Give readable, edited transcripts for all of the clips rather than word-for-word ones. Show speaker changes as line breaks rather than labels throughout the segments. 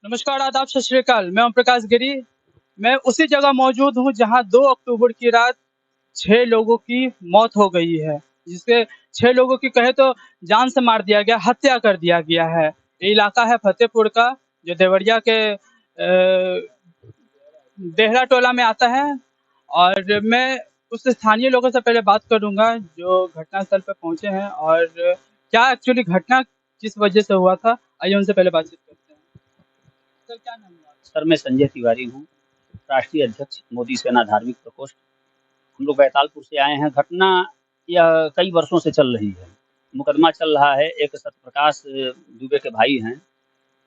नमस्कार, आदाब, सत श्री अकाल। मैं ओम प्रकाश गिरी। मैं उसी जगह मौजूद हूँ जहाँ 2 अक्टूबर की रात 6 लोगों की मौत हो गई है, जिससे 6 लोगों की कहे तो जान से मार दिया गया, हत्या कर दिया गया है। ये इलाका है फतेहपुर का, जो देवरिया के देहरा टोला में आता है। और मैं उस स्थानीय लोगों से पहले बात करूँगा जो घटनास्थल पे पहुँचे हैं और क्या एक्चुअली घटना किस वजह से हुआ था। आइए उनसे पहले बातचीत करते हैं। सर, क्या नाम है आपका?
सर, मैं संजय तिवारी हूँ, राष्ट्रीय अध्यक्ष मोदी सेना धार्मिक प्रकोष्ठ। हम लोग बैतालपुर से आए हैं। घटना यह कई वर्षों से चल रही है। मुकदमा चल रहा है। एक सत्यप्रकाश दुबे के भाई हैं,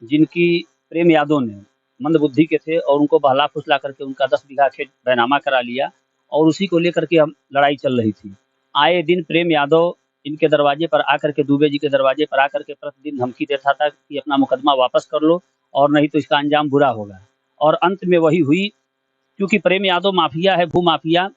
जिनकी प्रेम यादव ने मंदबुद्धि के थे और उनको बहला-फुसला करके उनका 10 बीघा खेत बैनामा करा लिया और उसी को लेकर के हम लड़ाई चल रही थी। आए दिन प्रेम यादव इनके दरवाजे पर आकर के, दुबे जी के दरवाजे पर आकर के प्रतिदिन धमकी देता था कि अपना मुकदमा वापस कर लो और नहीं तो इसका अंजाम बुरा होगा। और अंत में वही हुई, क्योंकि प्रेम यादव माफिया है, भूमाफिया,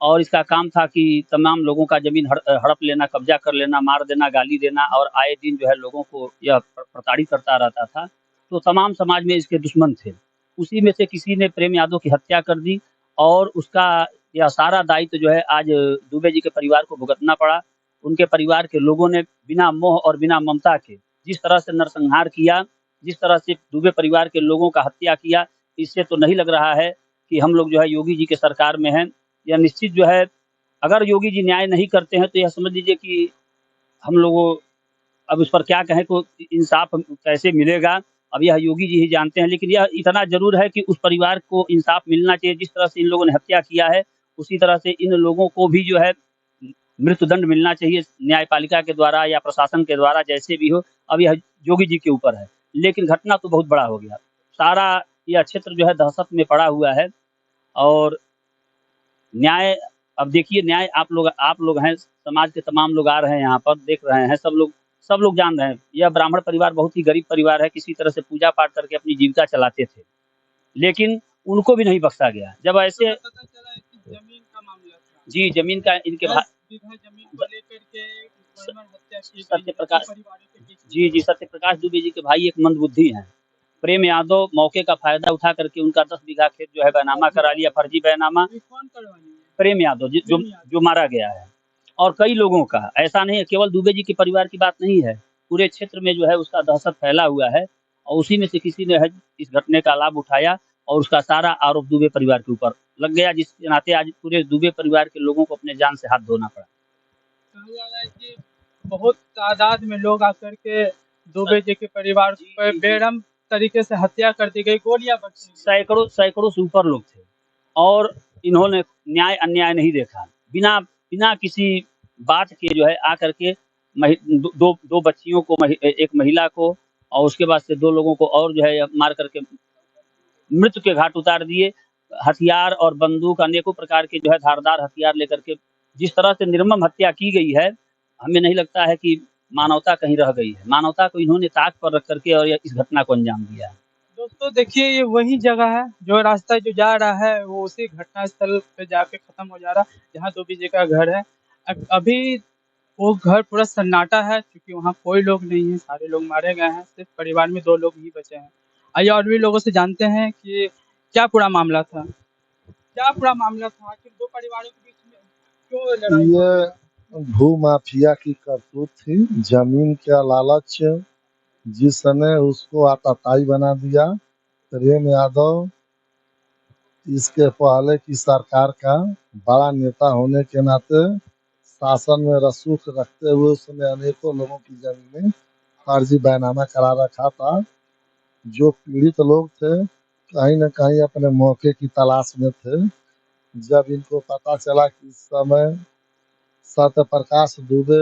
और इसका काम था कि तमाम लोगों का ज़मीन हड़प लेना, कब्ज़ा कर लेना, मार देना, गाली देना और आए दिन जो है लोगों को यह प्रताड़ित करता रहता था। तो तमाम समाज में इसके दुश्मन थे। उसी में से किसी ने प्रेम यादव की हत्या कर दी और उसका यह सारा दायित्व जो है आज दुबे जी के परिवार को भुगतना पड़ा। उनके परिवार के लोगों ने बिना मोह और बिना ममता के जिस तरह से नरसंहार किया, जिस तरह से दुबे परिवार के लोगों का हत्या किया, इससे तो नहीं लग रहा है कि हम लोग जो है योगी जी के सरकार में हैं। या निश्चित जो है, अगर योगी जी न्याय नहीं करते हैं तो यह समझ लीजिए कि हम लोगों, अब उस पर क्या कहें, को इंसाफ कैसे मिलेगा, अब यह योगी जी ही जानते हैं। लेकिन यह इतना ज़रूर है कि उस परिवार को इंसाफ मिलना चाहिए। जिस तरह से इन लोगों ने हत्या किया है, उसी तरह से इन लोगों को भी जो है मृत्युदंड मिलना चाहिए, न्यायपालिका के द्वारा या प्रशासन के द्वारा, जैसे भी हो। अब यह योगी जी के ऊपर है। लेकिन घटना तो बहुत बड़ा हो गया। सारा यह क्षेत्र जो है दहशत में पड़ा हुआ है। और न्याय, अब देखिए, न्याय आप लोग हैं, समाज के तमाम लोग आ रहे हैं यहाँ पर, देख रहे हैं, सब लोग जान रहे हैं। यह ब्राह्मण परिवार बहुत ही गरीब परिवार है, किसी तरह से पूजा पाठ करके अपनी जीविका चलाते थे, लेकिन उनको भी नहीं बख्शा गया। जब ऐसे
पता चला है कि जमीन का मामला था।
जी, जमीन का इनके
10 बीघा जमीन को लेकर के भरमार हत्या की गई है 2
सत्यप्रकाश,
परिवारों के बीच में।
जी, सत्यप्रकाश दुबे जी के भाई एक मंदबुद्धि हैं। प्रेम यादव मौके का फ़ायदा उठा करके उनका 10 बीघा खेत जो है बैनामा करा लिया, फर्जी बैनामा।
ये कौन करवानी है?
प्रेम यादव जो
प्रेम यादव।
जो मारा गया है। और कई लोगों का, ऐसा नहीं है, केवल दुबे जी के परिवार की बात नहीं है, पूरे क्षेत्र में जो है उसका दहशत फैला हुआ है। और उसी में से किसी ने है इस घटने का लाभ उठाया और उसका सारा आरोप दुबे परिवार के ऊपर लग गया, जिसके नाते आज पूरे दुबे परिवार के लोगों को अपने जान से हाथ धोना पड़ा।
कहा जा रहा है कि बहुत तादाद में लोग आकर के दुबे जी के परिवार
जी,
पर
जी, जी।
बेरहम तरीके से हत्या कर दी गई, गोलियां बरसी गई।
सैकड़ों से ऊपर लोग थे और इन्होंने न्याय अन्याय नहीं देखा। बिना बिना किसी बात के जो है आकर के दो बच्चियों को, एक महिला को और उसके बाद से 2 लोगों को और जो है मार करके मृत्यु के घाट उतार दिए। हथियार और बंदूक, अनेकों प्रकार के जो है धारदार हथियार लेकर के जिस तरह से निर्मम हत्या की गई है, हमें नहीं लगता है कि मानवता कहीं रह गई है। मानवता को इन्होंने ताक पर रख करके और इस घटना को अंजाम दिया है।
दोस्तों देखिए, ये वही जगह है, जो रास्ता जो जा रहा है वो उसी घटना स्थल पे जाके खत्म हो जा रहा है जहाँ दुबे जी का घर है। अभी वो घर पूरा सन्नाटा है क्योंकि वहाँ कोई लोग नहीं है, सारे लोग मारे गए हैं, सिर्फ परिवार में 2 लोग ही बचे हैं। आइए और भी लोगों से जानते हैं कि क्या पूरा मामला था। क्या पूरा मामला था, आखिर 2 परिवारों के बीच में क्यों लड़ाई हो गई?
ये भूमाफिया की करतूत थी। जमीन का लालच जिसने उसको आताताई बना दिया। प्रेम यादव इसके पहले की सरकार का बड़ा नेता होने के नाते शासन में रसूख रखते हुए उसने अनेकों लोगों की जमीनें फर्जी बैनामा करा रखा था। जो पीड़ित लोग थे कहीं न कहीं अपने मौके की तलाश में थे। जब इनको पता चला कि इस समय सत्यप्रकाश दुबे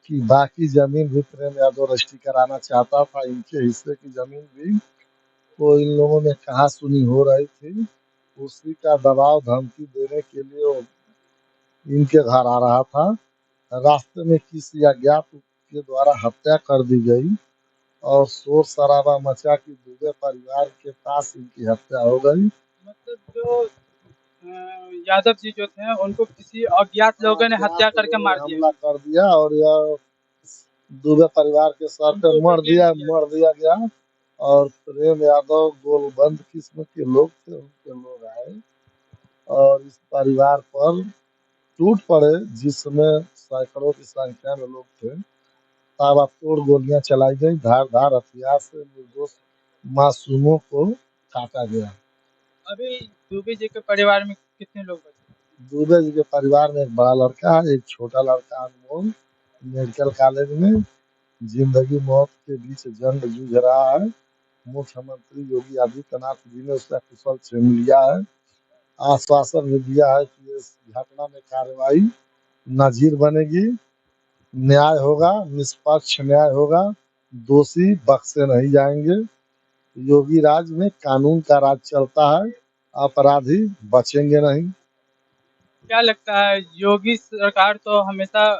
की बाकी ज़मीन भी प्रेम यादव रजिस्ट्री कराना चाहता था, इनके हिस्से की ज़मीन भी, तो इन लोगों में कहा-सुनी हो रही थी। उसी का दबाव धमकी देने के लिए वो इनके घर आ रहा था। रास्ते में किसी अज्ञात के द्वारा हत्या कर दी गई और शोर-शराबा मचा कि दुबे परिवार के पास इनकी हत्या हो गई।
मतलब जो यादव जी जो थे उनको किसी अज्ञात लोगों ने हत्या
अज्ञात
करके
लोगों
मार
ने
दिया।
हमला कर दिया और यह दुबे परिवार के सर पे
उनको
मर
ढकेल दिया।
दिया गया। और प्रेम यादव गोलबंद किस्म के लोग थे, उनके लोग आए और इस परिवार पर टूट पड़े, जिसमें सैकड़ों की संख्या में लोग थे। ताबड़तोड़ गोलियां चलाई गई, धारदार हथियार से निर्दोष मासूमों को काटा गया।
अभी दुबे जी के परिवार में कितने लोग बचे?
दुबे जी के परिवार में एक बड़ा लड़का है, एक छोटा लड़का अनमोल मेडिकल कॉलेज में जिंदगी मौत के बीच जंग जूझ रहा है। मुख्यमंत्री योगी आदित्यनाथ जी ने उसका कुशल क्षेम लिया है, आश्वासन भी दिया है कि इस घटना में कार्रवाई नजीर बनेगी, न्याय होगा, निष्पक्ष न्याय होगा, दोषी बख्शे नहीं जाएंगे। योगी राज में कानून का राज चलता है, अपराधी बचेंगे नहीं।
क्या लगता है, योगी सरकार तो हमेशा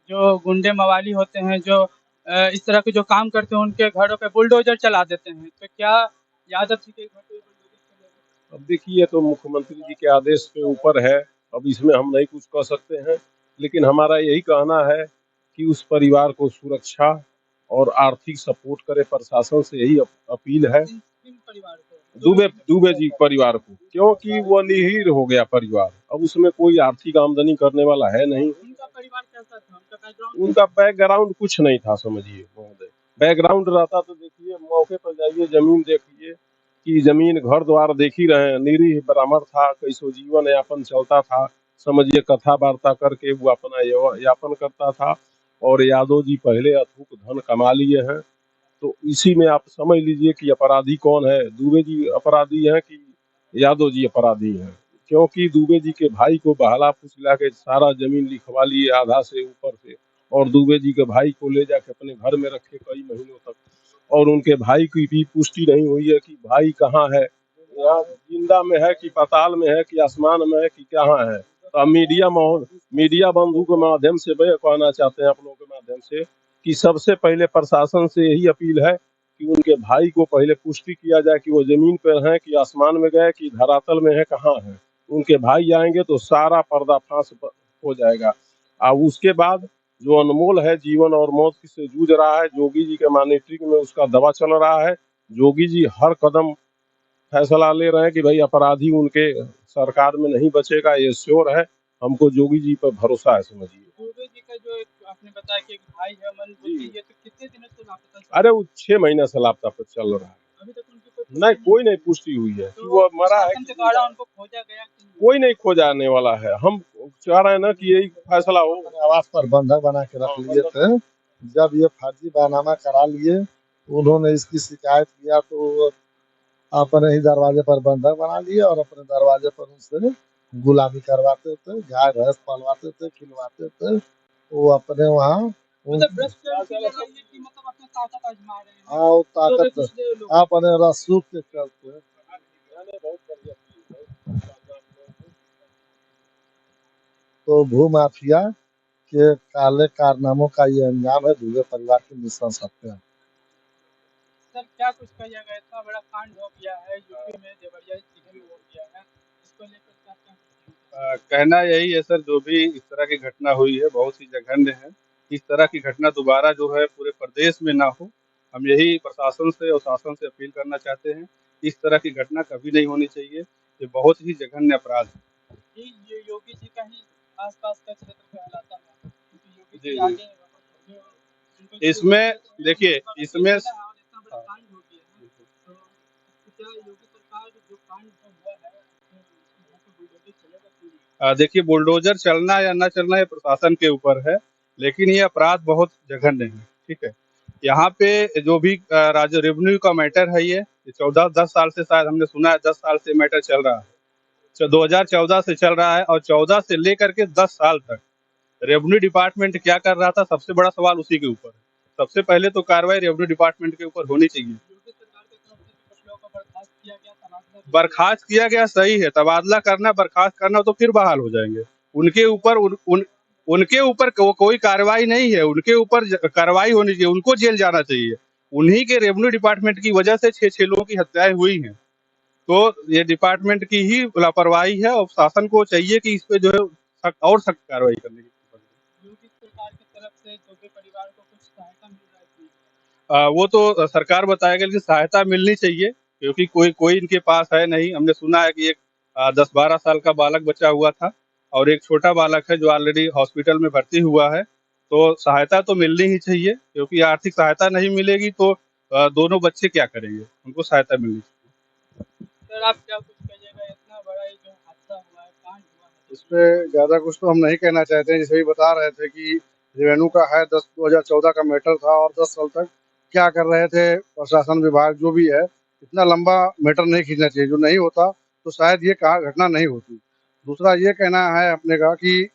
जो गुंडे मवाली होते हैं, जो इस तरह के जो काम करते हैं, उनके घरों पे बुलडोजर चला देते हैं, तो क्या यादव जी के घर पे बुलडोजर चलेगा?
अब देखिए, ये तो मुख्यमंत्री जी के आदेश के ऊपर है, अब इसमें हम नहीं कुछ कह सकते हैं, लेकिन हमारा यही कहना है कि उस परिवार को सुरक्षा और आर्थिक सपोर्ट करे, प्रशासन से यही अपील है।
किन परिवार को?
दुबे जी परिवार को, क्योंकि वो निहीर हो गया परिवार, अब उसमें कोई आर्थिक आमदनी करने वाला है नहीं।
उनका परिवार कैसा था?
उनका बैकग्राउंड कुछ नहीं था, समझिए महोदय। बैकग्राउंड रहता तो देखिए, मौके पर जाइए, जमीन देखिए कि जमीन घर द्वार देख ही रहे हैं, निरीह ब्राह्मण था, कैसो जीवन यापन चलता था, समझिए कथा वार्ता करके वो अपना यापन करता था। और यादव जी पहले अथूक धन कमा लिए हैं, तो इसी में आप समझ लीजिए कि अपराधी कौन है, दुबे जी अपराधी हैं कि यादव जी अपराधी हैं। क्योंकि दुबे जी के भाई को बहला फुसला के सारा जमीन लिखवा लिए आधा से ऊपर से, और दुबे जी के भाई को ले जाके अपने घर में रखे कई महीनों तक, और उनके भाई की भी पुष्टि नहीं हुई है कि भाई कहाँ है, यहाँ जिंदा में है कि पाताल में है कि आसमान में है कि कहाँ है। तो अब मीडिया बंधु के माध्यम से वह कहना चाहते हैं, आप लोगों के माध्यम से, कि सबसे पहले प्रशासन से यही अपील है कि उनके भाई को पहले पुष्टि किया जाए कि वो जमीन पर हैं कि आसमान में गए कि धरातल में है, कहाँ है। उनके भाई आएंगे तो सारा पर्दाफाश हो जाएगा। अब उसके बाद जो अनमोल है, जीवन और मौत से जूझ रहा है, जोगी जी के मॉनिटरिंग में उसका दवा चल रहा है। जोगी जी हर कदम फैसला ले रहे हैं कि भाई अपराधी उनके सरकार में नहीं बचेगा, ये श्योर है। हमको जोगी जी पर भरोसा है, समझिए।
दुबे जी का जो एक आपने बताया कि एक भाई है अमन
जी।
बुद्धि, ये तो कितने दिनों से लापता चल
अरे वो 6 महीने से लापता पर चल रहा है,
अभी तक उनकी कोई
नहीं
पुष्टि
कोई नहीं पुष्टि हुई है कि
तो
वो मरा है
प्रशासन
कि
के द्वारा उनको खोजा गया कि नहीं?
कोई नहीं खोजाने वाला है। हम चाह रहे हैं ना कि यही फैसला हो।
अपने आवास पर बंधक बना के रख लिए थे। जब ये फर्जी बयानामा करा लिए, उन्होंने इसकी शिकायत किया तो वो अपने ही दरवाजे पर बंधक बना लिए और अपने दरवाजे पर उनसे गुलामी करवाते थे, गाय भैंस पलवाते थे, खिलवाते थे। वो अपने वहाँ
मतलब भ्रष्टाचार की लड़ाई है कि मतलब अपनी ताकत आजमा रहे हैं?
हाँ वो
तो वे
ताकत
कुछ दे लोग
अपने रसूख के चलते। तो भूमाफिया के काले कारनामों का ये अंजाम है दुबे परिवार की नृशंस हत्या।
सर क्या कुछ कहा जाएगा? इतना बड़ा कांड हो गया है यूपी में, देवरिया जिले में हो गया है, इसको लेकर क्या क्या
कहना यही है सर, जो भी इस तरह की घटना हुई है बहुत ही जघन्य है। इस तरह की घटना दोबारा जो है पूरे प्रदेश में ना हो, हम यही प्रशासन से और शासन से अपील करना चाहते हैं। इस तरह की घटना कभी नहीं होनी चाहिए, ये बहुत ही जघन्य अपराध है।
ये योगी जी का ही आसपास का क्षेत्र कहलाता है, क्योंकि योगी
जी
जी
जी।
आगे जो उनको जो
इसमें देखिए, इसमें
इतना बड़ा कांड हो गया है, तो क्या योगी सरकार जो कांड जो हुआ है उसको यहाँ पे बुलडोजर चलेगा कि नहीं?
देखिए, बुलडोजर चलना या ना चलना ये प्रशासन के ऊपर है, लेकिन ये अपराध बहुत जघन्य है। ठीक है, यहाँ पे जो भी राज्य रेवेन्यू का मैटर है, ये 14-10 साल से, शायद हमने सुना है 10 साल से मैटर चल रहा है। 2014 से चल रहा है और 14 से लेकर के 10 साल तक रेवेन्यू डिपार्टमेंट क्या कर रहा था, सबसे बड़ा सवाल उसी के ऊपर है। सबसे पहले तो कार्रवाई रेवेन्यू डिपार्टमेंट के ऊपर होनी चाहिए।
योगी सरकार की तरफ से कुछ लोगों को बर्खास्त किया गया, तबादला भी किया
बर्खास्त किया गया, सही है, तबादला करना, बर्खास्त करना तो फिर बहाल हो जाएंगे। उनके ऊपर उनके ऊपर कोई कार्रवाई नहीं है, उनके ऊपर कार्रवाई होनी चाहिए, उनको जेल जाना चाहिए। उन्हीं के रेवेन्यू डिपार्टमेंट की वजह से 6 लोगों की हत्याएं हुई हैं। तो ये डिपार्टमेंट की ही लापरवाही है और शासन को चाहिए कि इस पे जो है और सख्त कार्रवाई करने की।
योगी सरकार की तरफ से दुबे परिवार को कुछ सहायता मिल रहा है कि नहीं?
वो तो सरकार बताएगा, लेकिन सहायता मिलनी चाहिए, क्योंकि कोई कोई इनके पास है नहीं। हमने सुना है कि एक 10-12 साल का बालक बचा हुआ था और एक छोटा बालक है जो ऑलरेडी हॉस्पिटल में भर्ती हुआ है। तो सहायता तो मिलनी ही चाहिए, क्योंकि आर्थिक सहायता नहीं मिलेगी तो दोनों बच्चे क्या करेंगे, उनको सहायता मिलनी चाहिए।
सर आप क्या कुछ कहिएगा, इतना बड़ा ये जो हादसा हुआ है, कांड हुआ है?
इस पे ज़्यादा कुछ तो हम नहीं कहना चाहते हैं। जैसे भी बता रहे थे कि रेवेन्यू का है 2014 का मैटर था और 10 साल तक क्या कर रहे थे प्रशासन विभाग जो भी है, इतना लंबा मैटर नहीं खींचना चाहिए। जो नहीं होता तो शायद ये घटना नहीं होती। दूसरा ये कहना है अपने का कि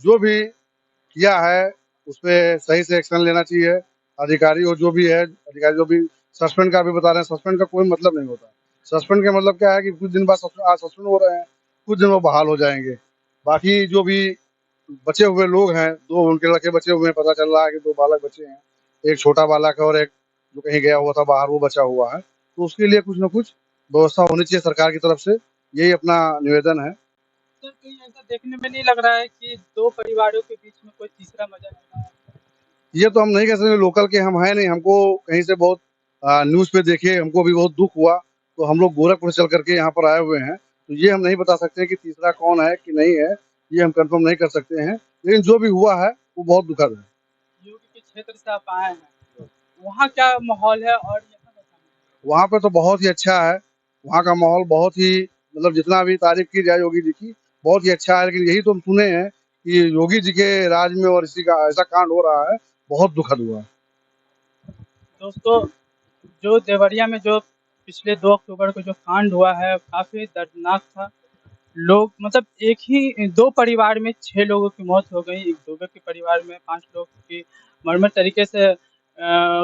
जो भी किया है उस पे सही से एक्शन लेना चाहिए। अधिकारी और जो भी है, अधिकारी जो भी सस्पेंड का भी बता रहे हैं, सस्पेंड का कोई मतलब नहीं होता। सस्पेंड का मतलब क्या है कि कुछ दिन बाद आज सस्पेंड हो रहे हैं, कुछ दिन में बहाल हो जाएंगे। बाकी जो भी बचे हुए लोग हैं, 2 उनके लड़के बचे हुए हैं, पता चल रहा है कि 2 बालक बचे हैं। एक छोटा बालक है और एक जो कहीं गया हुआ था बाहर, वो बचा हुआ है। तो उसके लिए कुछ न कुछ व्यवस्था होनी चाहिए सरकार की तरफ से, यही अपना निवेदन है।
सर कहीं ऐसा देखने में नहीं लग रहा है कि 2 परिवारों के बीच में कोई तीसरा मज़ा आ रहा है?
ये तो हम नहीं कह सकते, लोकल के हम हैं नहीं, हमको कहीं से बहुत न्यूज़ पे देखे, हमको भी बहुत दुःख हुआ, तो हम लोग गोरखपुर चल कर के यहाँ पर आए हुए हैं। तो ये हम नहीं बता सकते कि तीसरा कौन है कि नहीं है, ये हम कन्फर्म नहीं कर सकते हैं। लेकिन जो भी हुआ है, वो बहुत दुखद है।
योगी के क्षेत्र से आप आए हैं, वहाँ क्या माहौल है और यहाँ का क्या माहौल
वहाँ पे तो बहुत ही अच्छा है, वहाँ का माहौल बहुत ही, मतलब जितना भी तारीफ़ की जाए योगी जी की, बहुत ही अच्छा है। लेकिन यही तो हम सुने हैं कि योगी जी के राज में और इसी का ऐसा कांड हो रहा है, बहुत दुखद हुआ है।
है? दोस्तों, जो देवरिया में जो पिछले 2 अक्टूबर को जो कांड हुआ है, काफ़ी दर्दनाक था। लोग मतलब एक ही 2 परिवार में 6 लोगों की मौत हो गई। एक दुबे के परिवार में 5 लोग की मर्मर तरीके से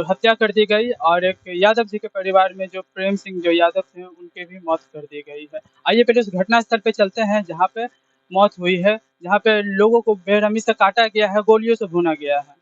हत्या कर दी गई और एक यादव जी के परिवार में जो प्रेम सिंह जो यादव थे, उनकी भी मौत कर दी गई है। आइए पहले उस घटनास्थल पे चलते हैं जहाँ पे मौत हुई है, जहाँ पे लोगों को बेरहमी से काटा गया है, गोलियों से भूना गया है।